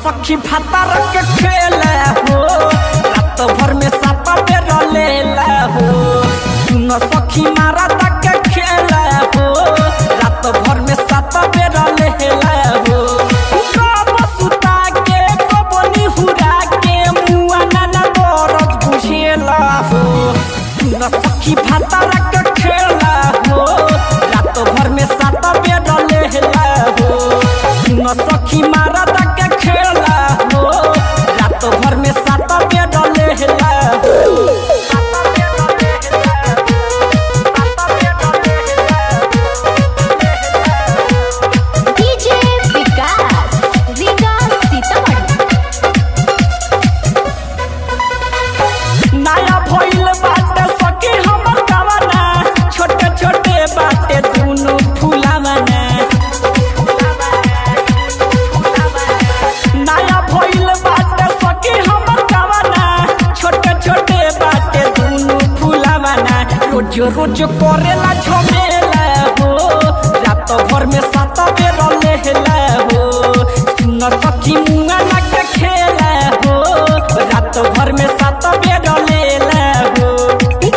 सखी भातार के खेले हो रात भर में 7 बेर लेला हो। सुन सखी मारा तक के खेले हो रात भर में 7 बेर लेला हो। कब सुता के कब निहुरा के मुआ ना दरद बुझेला हो। सुन सखी भातार के खेले हो रात भर में 7 बेर लेला हो। सुन सखी मारा तक के खेला हो रात भर में 7 बेर लेला हो। डीजे विकास रीगा सीतामढ़ी। नया भइल बाटे सखी हमर गावना छोटे छोटे बाटे दुनु फुलावना। नया भइल बाटे सखी हमर गावना छोटे छोटे बाटे दुनु फुलावना। रोज रोज करेला झमेला हो रात भर में 7 बेर लेला हो। सुन सखी मुआ ना के खेला हो रात भर में 7 बेर लेला हो।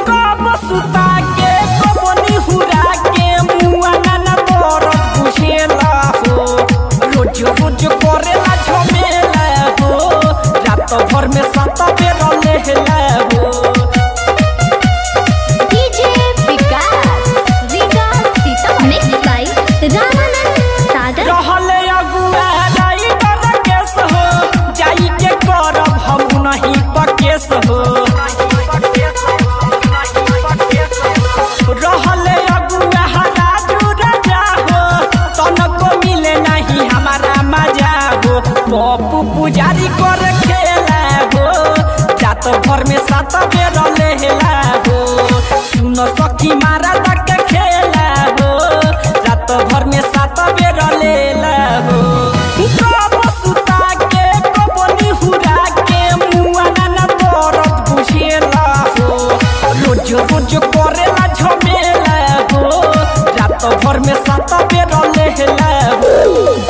कब सुता के कब निहुरा के मुआ ना दरद बुझेला हो। रोज रोज करेला झमेला हो रात भर में 7 बेर लेला हो। DJ Vikas Riga Sitamarhi. Mix by Ramanand Sagar. रहले अगुआ राई कर केस हो जाई के करब हम नहीं पकेस हो। रहले अगुआ राजू राजा हो तनको मिले नहीं हमारा मजा हो। पप्पू पुजारी कर खेला हो रात भर में 7 बेर लेला हो। सुन सखी मारा तक के खेला हो रात भर में 7 बेर लेला हो। कब सुता के कब निहुरा के मुआ ना दरद बुझेला हो। रोज रोज करेला झमेला हो रात भर में 7 बेर लेला हो।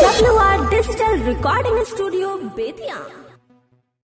WR digital recording studio Bettiah.